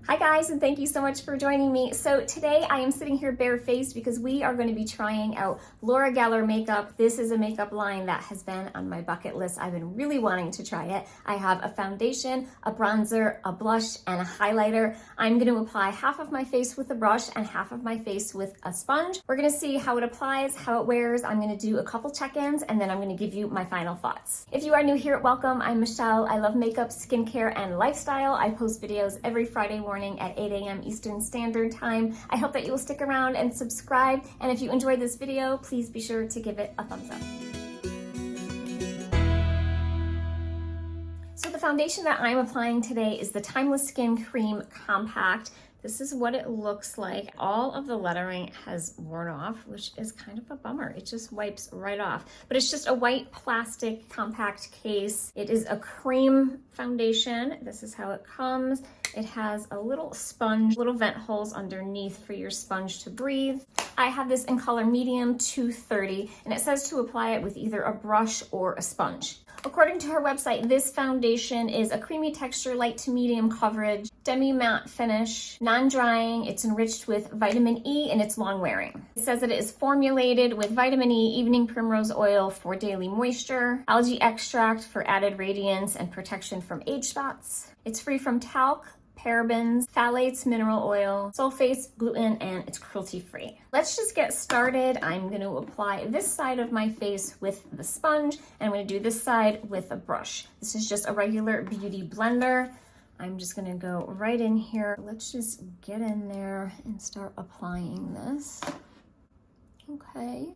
Hi guys, and thank you so much for joining me. So today I am sitting here barefaced because we are going to be trying out LOREAL makeup. This is a makeup line that has been on my bucket list. I've been really wanting to try it. I have a foundation, a bronzer, a blush, and a highlighter. I'm going to apply half of my face with a brush and half of my face with a sponge. We're going to see how it applies, how it wears. I'm going to do a couple check-ins, and then I'm going to give you my final thoughts. If you are new here, welcome. I'm Michelle. I love makeup, skincare, and lifestyle. I post videos every Friday morning at 8 a.m. Eastern Standard Time. I hope that you will stick around and subscribe. And if you enjoyed this video, please be sure to give it a thumbs up. So the foundation that I'm applying today is the Timeless Skin Cream Compact. This is what it looks like. All of the lettering has worn off, which is kind of a bummer. It just wipes right off. But it's just a white plastic compact case. It is a cream foundation. This is how it comes. It has a little sponge, little vent holes underneath for your sponge to breathe. I have this in color medium 230, and it says to apply it with either a brush or a sponge. According to her website, this foundation is a creamy texture, light to medium coverage, demi-matte finish, non-drying, it's enriched with vitamin E, and it's long-wearing. It says that it is formulated with vitamin E, evening primrose oil for daily moisture, algae extract for added radiance and protection from age spots. It's free from talc, parabens, phthalates, mineral oil, sulfates, gluten, and it's cruelty-free. Let's just get started. I'm going to apply this side of my face with the sponge, and I'm going to do this side with a brush. This is just a regular beauty blender. I'm just going to go right in here. Let's just get in there and start applying this. Okay.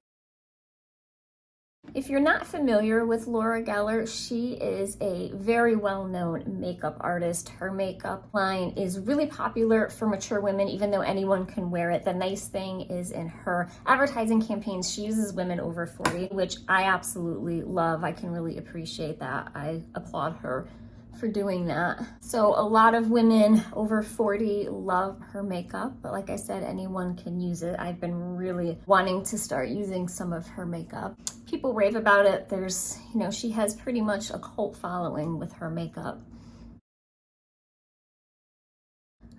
If you're not familiar with LOREAL, she is a very well-known makeup artist. Her makeup line is really popular for mature women, even though anyone can wear it. The nice thing is in her advertising campaigns, she uses women over 40, which I absolutely love. I can really appreciate that. I applaud her for doing that. So a lot of women over 40 love her makeup, but like I said, anyone can use it. I've been really wanting to start using some of her makeup. People rave about it. There's, she has pretty much a cult following with her makeup.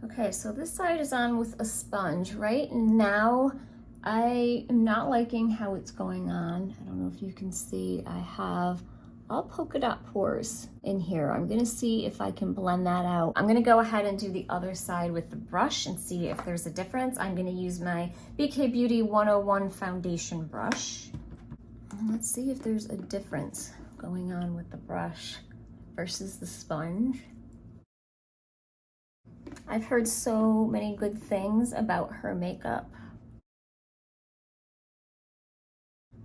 Okay, so this side is on with a sponge. Right now, I am not liking how it's going on. I don't know if you can see, I have all polka dot pores in here. I'm gonna see if I can blend that out. I'm gonna go ahead and do the other side with the brush and see if there's a difference. I'm gonna use my BK Beauty 101 foundation brush. Let's see if there's a difference going on with the brush versus the sponge. I've heard so many good things about her makeup.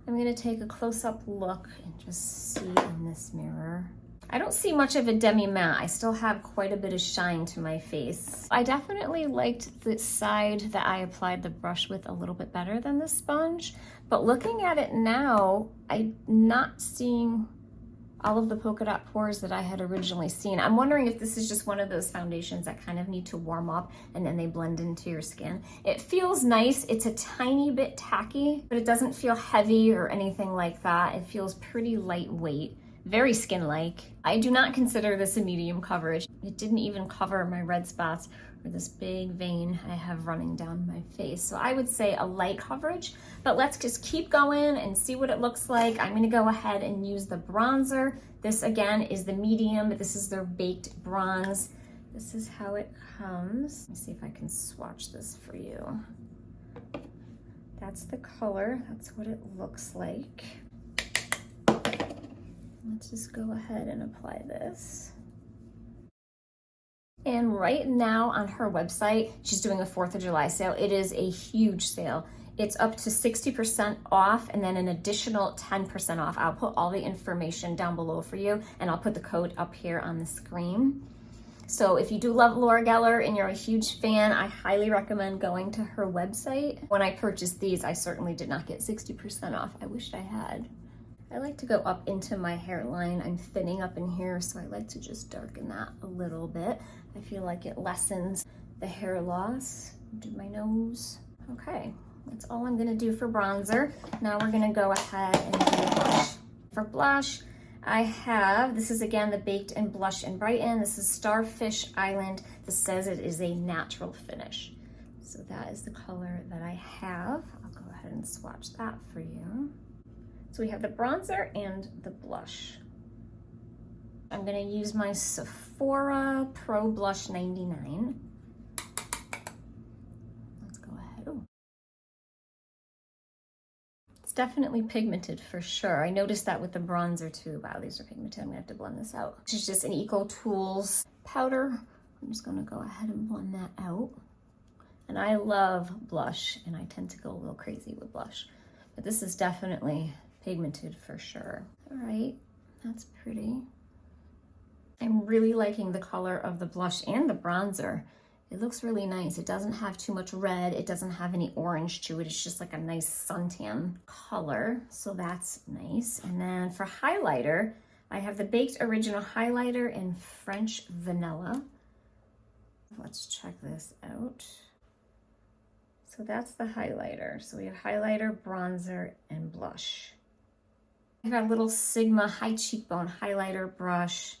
I'm gonna take a close-up look and just see in this mirror. I don't see much of a demi-matte. I still have quite a bit of shine to my face. I definitely liked the side that I applied the brush with a little bit better than the sponge, but looking at it now, I'm not seeing all of the polka dot pores that I had originally seen. I'm wondering if this is just one of those foundations that kind of need to warm up and then they blend into your skin. It feels nice. It's a tiny bit tacky, but it doesn't feel heavy or anything like that. It feels pretty lightweight, very skin-like. I do not consider this a medium coverage. It didn't even cover my red spots or this big vein I have running down my face. So I would say a light coverage, but let's just keep going and see what it looks like. I'm gonna go ahead and use the bronzer. This again is the medium, but this is their baked bronze. This is how it comes. Let me see if I can swatch this for you. That's the color, that's what it looks like. Let's just go ahead and apply this. And right now on her website, she's doing a 4th of July sale. It is a huge sale. It's up to 60% off and then an additional 10% off. I'll put all the information down below for you, and I'll put the code up here on the screen. So if you do love LOREAL and you're a huge fan, I highly recommend going to her website. When I purchased these, I certainly did not get 60% off. I wished I had. I like to go up into my hairline. I'm thinning up in here, so I like to just darken that a little bit. I feel like it lessens the hair loss. Do my nose. Okay, that's all I'm gonna do for bronzer. Now we're gonna go ahead and do blush. For blush, I have, this is again the Baked and Blush in Brighten. This is Starfish Island. This says it is a natural finish. So that is the color that I have. I'll go ahead and swatch that for you. So we have the bronzer and the blush. I'm gonna use my Sephora Pro Blush 99. Let's go ahead. Ooh. It's definitely pigmented for sure. I noticed that with the bronzer too. Wow, these are pigmented. I'm gonna have to blend this out. This is just an Eco Tools powder. I'm just gonna go ahead and blend that out. And I love blush, and I tend to go a little crazy with blush. But this is definitely pigmented for sure. All right, that's pretty. I'm really liking the color of the blush and the bronzer. It looks really nice. It doesn't have too much red. It doesn't have any orange to it. It's just like a nice suntan color. So that's nice. And then for highlighter, I have the Baked Original Highlighter in French Vanilla. Let's check this out. So that's the highlighter. So we have highlighter, bronzer, and blush. I've got a little Sigma High Cheekbone Highlighter brush.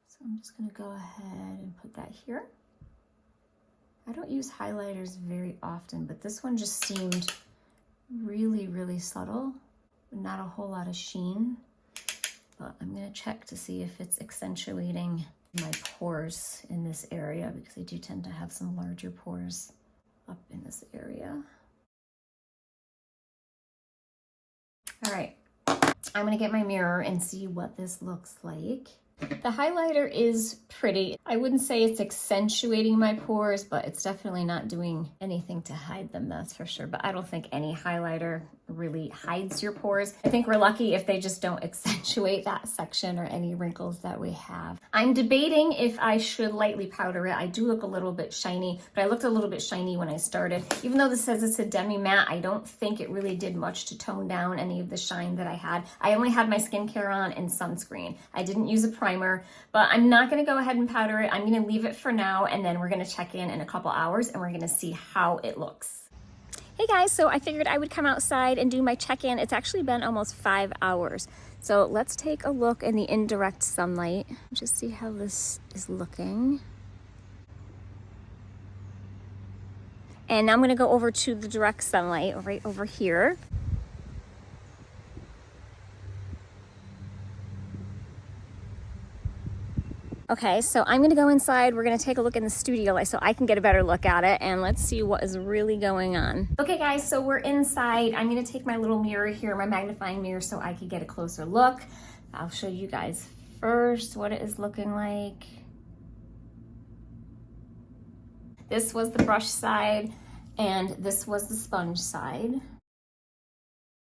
So I'm just gonna go ahead and put that here. I don't use highlighters very often, but this one just seemed really, really subtle. Not a whole lot of sheen. But I'm gonna check to see if it's accentuating my pores in this area, because I do tend to have some larger pores up in this area. All right, I'm gonna get my mirror and see what this looks like. The highlighter is pretty. I wouldn't say it's accentuating my pores, but it's definitely not doing anything to hide them, that's for sure. But I don't think any highlighter really hides your pores. I think we're lucky if they just don't accentuate that section or any wrinkles that we have. I'm debating if I should lightly powder it. I do look a little bit shiny, but I looked a little bit shiny when I started. Even though this says it's a demi matte, I don't think it really did much to tone down any of the shine that I had. I only had my skincare on and sunscreen. I didn't use a primer, but I'm not gonna go ahead and powder it. I'm gonna leave it for now, and then we're gonna check in a couple hours and we're gonna see how it looks. Hey guys, so I figured I would come outside and do my check-in. It's actually been almost 5 hours. So let's take a look in the indirect sunlight, just see how this is looking. And now I'm gonna go over to the direct sunlight right over here. Okay, so I'm gonna go inside. We're gonna take a look in the studio light so I can get a better look at it, and let's see what is really going on. Okay guys, so we're inside. I'm gonna take my little mirror here, my magnifying mirror, so I can get a closer look. I'll show you guys first what it is looking like. This was the brush side, and this was the sponge side.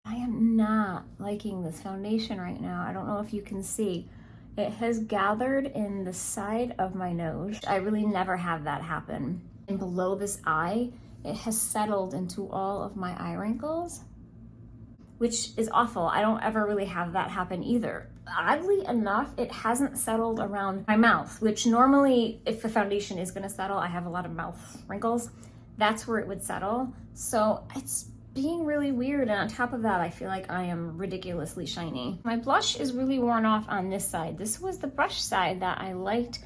I am not liking this foundation right now. I don't know if you can see. It has gathered in the side of my nose. I really never have that happen. And below this eye, it has settled into all of my eye wrinkles, which is awful. I don't ever really have that happen either. Oddly enough, it hasn't settled around my mouth, which normally, if the foundation is gonna settle, I have a lot of mouth wrinkles. That's where it would settle. So it's being really weird, and on top of that, I feel like I am ridiculously shiny. My blush is really worn off on this side. This was the brush side that I liked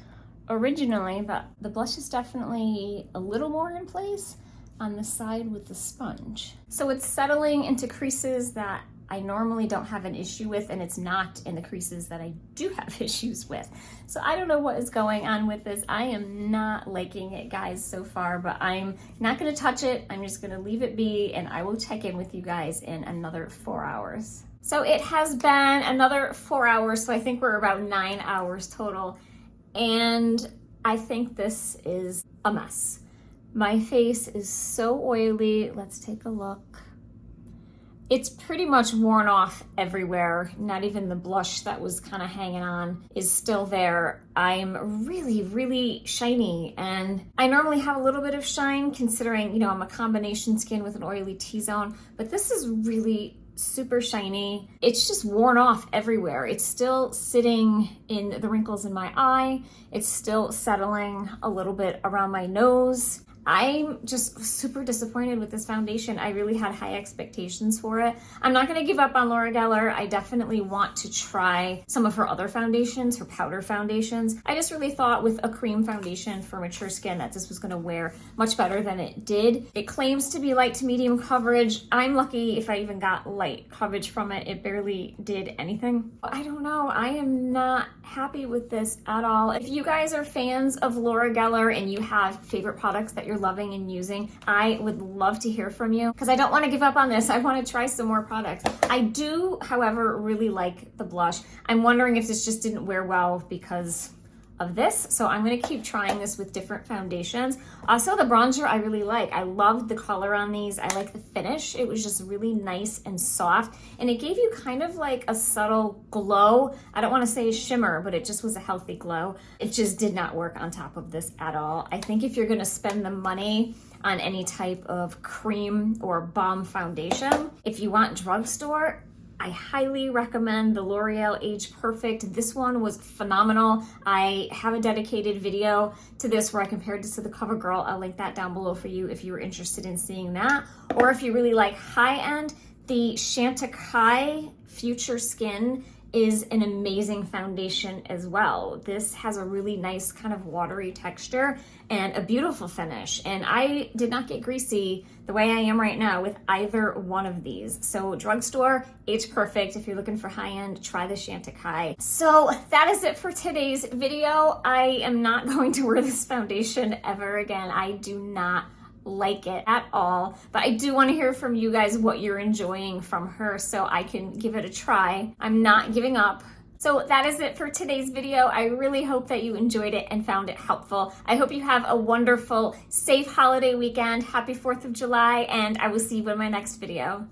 originally, but the blush is definitely a little more in place on the side with the sponge. So it's settling into creases that I normally don't have an issue with, and it's not in the creases that I do have issues with. So I don't know what is going on with this. I am not liking it, guys, so far, but I'm not gonna touch it. I'm just gonna leave it be, and I will check in with you guys in another 4 hours. So it has been another 4 hours, so I think we're about 9 hours total, and I think this is a mess. My face is so oily. Let's take a look. It's pretty much worn off everywhere. Not even the blush that was kind of hanging on is still there. I'm really, really shiny, and I normally have a little bit of shine considering, you know, I'm a combination skin with an oily T-zone, but this is really super shiny. It's just worn off everywhere. It's still sitting in the wrinkles in my eye. It's still settling a little bit around my nose. I'm just super disappointed with this foundation. I really had high expectations for it. I'm not gonna give up on Laura Geller. I definitely want to try some of her other foundations, her powder foundations. I just really thought with a cream foundation for mature skin that this was gonna wear much better than it did. It claims to be light to medium coverage. I'm lucky if I even got light coverage from it. It barely did anything. I don't know, I am not happy with this at all. If you guys are fans of Laura Geller and you have favorite products that you're loving and using, I would love to hear from you because I don't want to give up on this. I want to try some more products. I do, however, really like the blush. I'm wondering if this just didn't wear well because of this. So I'm going to keep trying this with different foundations. Also, the bronzer I really like. I loved the color on these. I like the finish. It was just really nice and soft, and it gave you kind of like a subtle glow. I don't want to say shimmer, but it just was a healthy glow. It just did not work on top of this at all. I think if you're going to spend the money on any type of cream or balm foundation, if you want drugstore, I highly recommend the L'Oreal Age Perfect. This one was phenomenal. I have a dedicated video to this where I compared this to the CoverGirl. I'll link that down below for you if you were interested in seeing that. Or if you really like high-end, the CHANTECAILLE Future Skin is an amazing foundation as well. This has a really nice kind of watery texture and a beautiful finish. And I did not get greasy the way I am right now with either one of these. So drugstore, Age Perfect. If you're looking for high-end, try the CHANTECAILLE. So that is it for today's video. I am not going to wear this foundation ever again. I do not like it at all, but I do want to hear from you guys what you're enjoying from her so I can give it a try. I'm not giving up. So that is it for today's video. I really hope that you enjoyed it and found it helpful. I hope you have a wonderful, safe holiday weekend. Happy 4th of July, and I will see you in my next video.